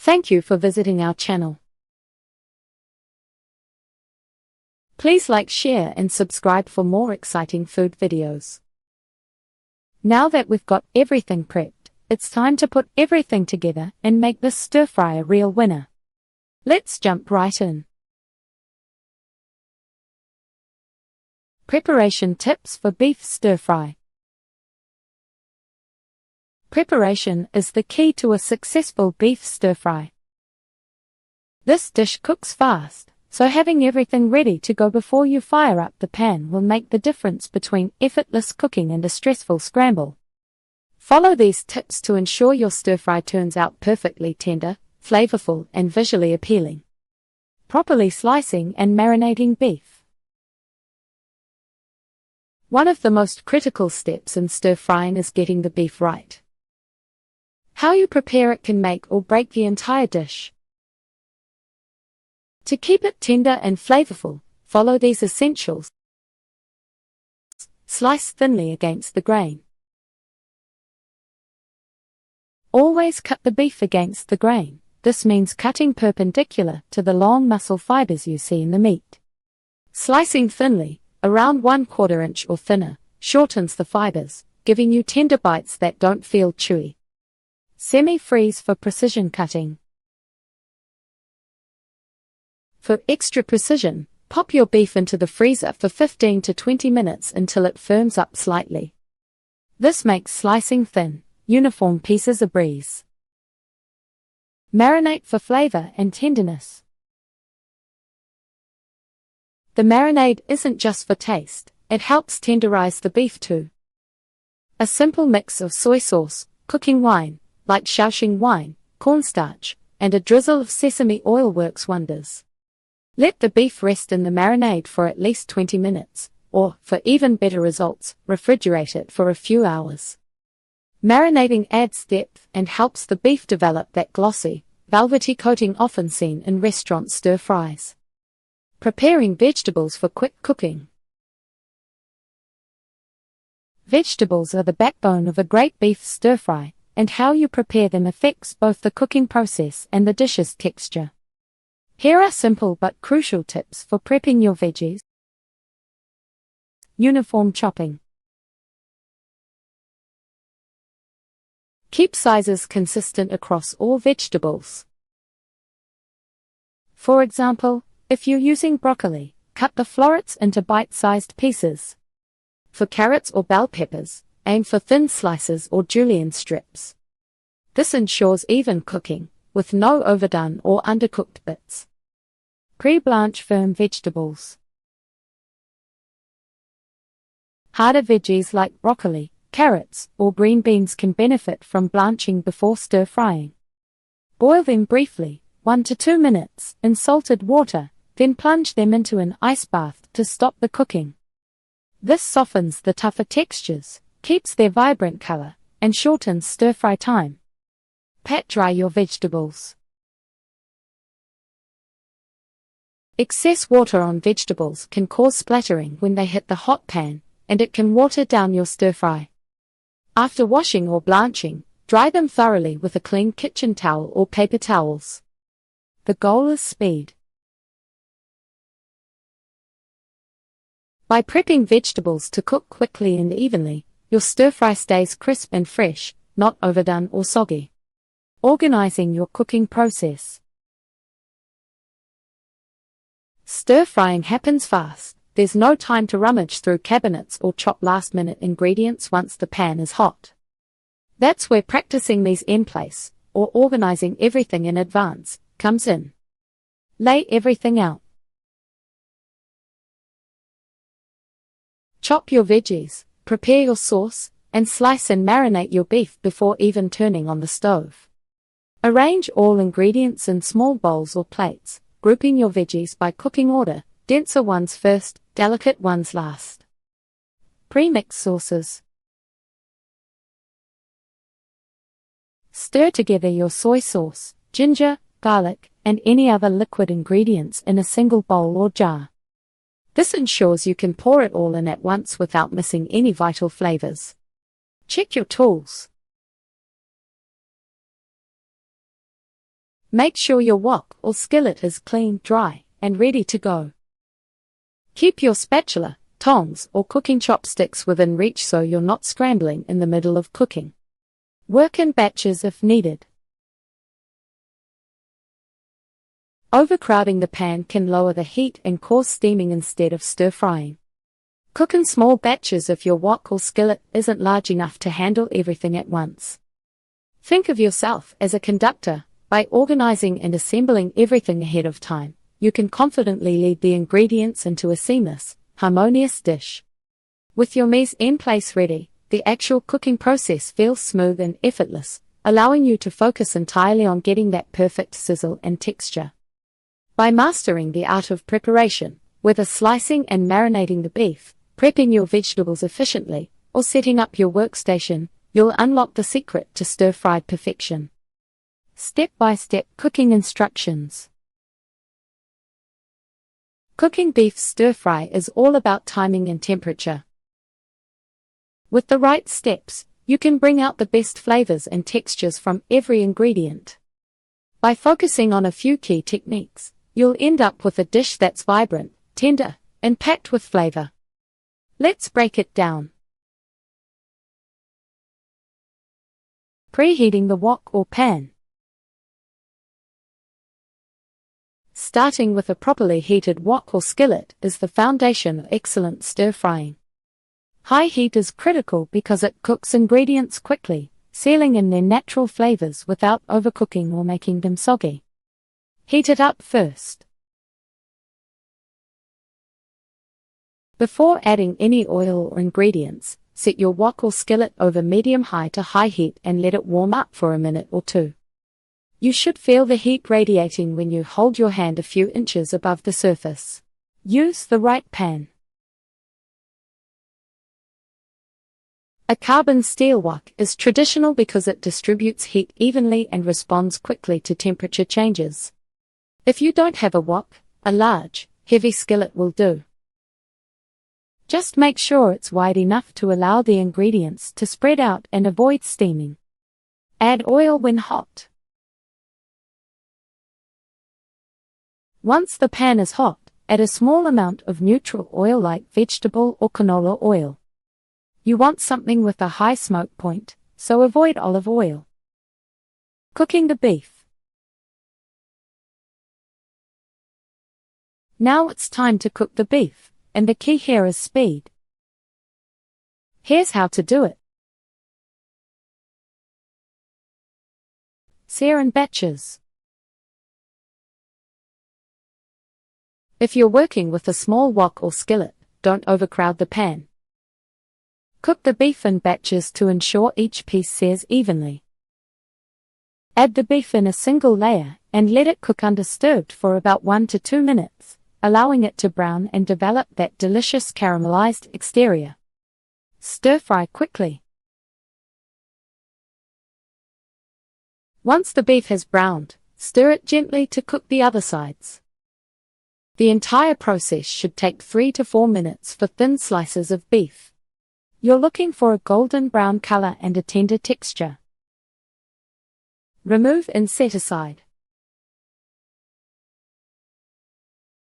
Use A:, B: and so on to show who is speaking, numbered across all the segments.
A: Thank you for visiting our channel. Please like, share and subscribe for more exciting food videos. Now that we've got everything prepped, it's time to put everything together and make this stir fry a real winner. Let's jump right in. Preparation tips for beef stir fry. Preparation is the key to a successful beef stir fry. This dish cooks fast, so having everything ready to go before you fire up the pan will make the difference between effortless cooking and a stressful scramble. Follow these tips to ensure your stir fry turns out perfectly tender, flavorful and visually appealing. Properly slicing and marinating beef. One of the most critical steps in stir frying is getting the beef right. How you prepare it can make or break the entire dish. To keep it tender and flavorful, follow these essentials. Slice thinly against the grain. Always cut the beef against the grain. This means cutting perpendicular to the long muscle fibers you see in the meat. Slicing thinly, around 1/4 inch or thinner, shortens the fibers, giving you tender bites that don't feel chewy. Semi-freeze for precision cutting. For extra precision, pop your beef into the freezer for 15 to 20 minutes until it firms up slightly. This makes slicing thin, uniform pieces a breeze. Marinate for flavor and tenderness. The marinade isn't just for taste, it helps tenderize the beef too. A simple mix of soy sauce, cooking wine, like Shaoxing wine, cornstarch, and a drizzle of sesame oil works wonders. Let the beef rest in the marinade for at least 20 minutes, or, for even better results, refrigerate it for a few hours. Marinating adds depth and helps the beef develop that glossy, velvety coating often seen in restaurant stir fries. Preparing vegetables for quick cooking. Vegetables are the backbone of a great beef stir fry, and how you prepare them affects both the cooking process and the dish's texture. Here are simple but crucial tips for prepping your veggies. Uniform chopping. Keep sizes consistent across all vegetables. For example, if you're using broccoli, cut the florets into bite-sized pieces. For carrots or bell peppers, aim for thin slices or julienne strips. This ensures even cooking, with no overdone or undercooked bits. Pre-blanch firm vegetables. Harder veggies like broccoli, carrots, or green beans can benefit from blanching before stir frying. Boil them briefly, 1 to 2 minutes, in salted water, then plunge them into an ice bath to stop the cooking. This softens the tougher textures, keeps their vibrant color, and shortens stir-fry time. Pat dry your vegetables. Excess water on vegetables can cause splattering when they hit the hot pan, and it can water down your stir-fry. After washing or blanching, dry them thoroughly with a clean kitchen towel or paper towels. The goal is speed. By prepping vegetables to cook quickly and evenly, your stir-fry stays crisp and fresh, not overdone or soggy. Organizing your cooking process. Stir-frying happens fast. There's no time to rummage through cabinets or chop last-minute ingredients once the pan is hot. That's where practicing these in place, or organizing everything in advance, comes in. Lay everything out. Chop your veggies, prepare your sauce, and slice and marinate your beef before even turning on the stove. Arrange all ingredients in small bowls or plates, grouping your veggies by cooking order, denser ones first, delicate ones last. Pre-mix sauces. Stir together your soy sauce, ginger, garlic, and any other liquid ingredients in a single bowl or jar. This ensures you can pour it all in at once without missing any vital flavors. Check your tools. Make sure your wok or skillet is clean, dry, and ready to go. Keep your spatula, tongs, or cooking chopsticks within reach so you're not scrambling in the middle of cooking. Work in batches if needed. Overcrowding the pan can lower the heat and cause steaming instead of stir-frying. Cook in small batches if your wok or skillet isn't large enough to handle everything at once. Think of yourself as a conductor. By organizing and assembling everything ahead of time, you can confidently lead the ingredients into a seamless, harmonious dish. With your mise en place ready, the actual cooking process feels smooth and effortless, allowing you to focus entirely on getting that perfect sizzle and texture. By mastering the art of preparation, whether slicing and marinating the beef, prepping your vegetables efficiently, or setting up your workstation, you'll unlock the secret to stir-fried perfection. Step-by-step cooking instructions. Cooking beef stir-fry is all about timing and temperature. With the right steps, you can bring out the best flavors and textures from every ingredient. By focusing on a few key techniques, you'll end up with a dish that's vibrant, tender, and packed with flavor. Let's break it down. Preheating the wok or pan. Starting with a properly heated wok or skillet is the foundation of excellent stir-frying. High heat is critical because it cooks ingredients quickly, sealing in their natural flavors without overcooking or making them soggy. Heat it up first. Before adding any oil or ingredients, set your wok or skillet over medium-high to high heat and let it warm up for a minute or two. You should feel the heat radiating when you hold your hand a few inches above the surface. Use the right pan. A carbon steel wok is traditional because it distributes heat evenly and responds quickly to temperature changes. If you don't have a wok, a large, heavy skillet will do. Just make sure it's wide enough to allow the ingredients to spread out and avoid steaming. Add oil when hot. Once the pan is hot, add a small amount of neutral oil like vegetable or canola oil. You want something with a high smoke point, so avoid olive oil. Cooking the beef. Now it's time to cook the beef, and the key here is speed. Here's how to do it. Sear in batches. If you're working with a small wok or skillet, don't overcrowd the pan. Cook the beef in batches to ensure each piece sears evenly. Add the beef in a single layer and let it cook undisturbed for about 1 to 2 minutes, allowing it to brown and develop that delicious caramelized exterior. Stir-fry quickly. Once the beef has browned, stir it gently to cook the other sides. The entire process should take 3 to 4 minutes for thin slices of beef. You're looking for a golden brown color and a tender texture. Remove and set aside.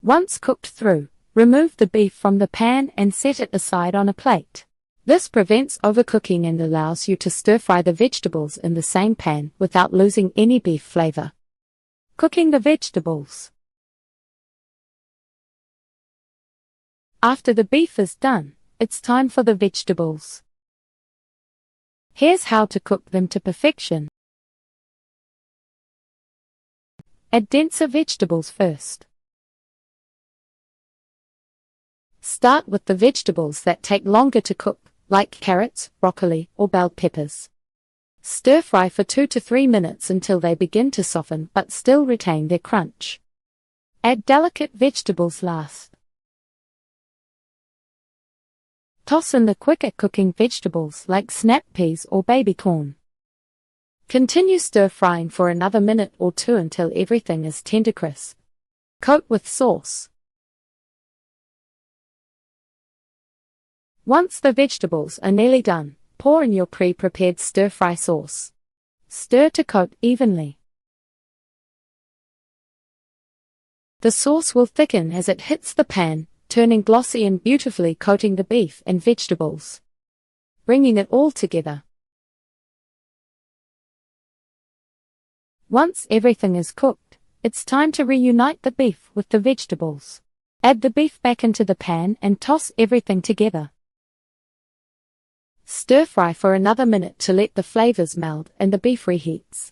A: Once cooked through, remove the beef from the pan and set it aside on a plate. This prevents overcooking and allows you to stir-fry the vegetables in the same pan without losing any beef flavor. Cooking the vegetables. After the beef is done, it's time for the vegetables. Here's how to cook them to perfection. Add denser vegetables first. Start with the vegetables that take longer to cook, like carrots, broccoli, or bell peppers. Stir-fry for 2 to 3 minutes until they begin to soften but still retain their crunch. Add delicate vegetables last. Toss in the quicker cooking vegetables like snap peas or baby corn. Continue stir-frying for another minute or 2 until everything is tender crisp. Coat with sauce. Once the vegetables are nearly done, pour in your pre-prepared stir-fry sauce. Stir to coat evenly. The sauce will thicken as it hits the pan, turning glossy and beautifully coating the beef and vegetables. Bringing it all together. Once everything is cooked, it's time to reunite the beef with the vegetables. Add the beef back into the pan and toss everything together. Stir-fry for another minute to let the flavors meld and the beef reheats.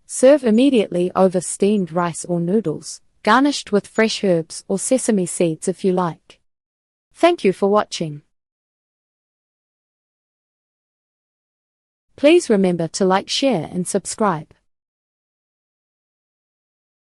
A: Serve immediately over steamed rice or noodles, garnished with fresh herbs or sesame seeds if you like. Thank you for watching. Please remember to like, share and subscribe.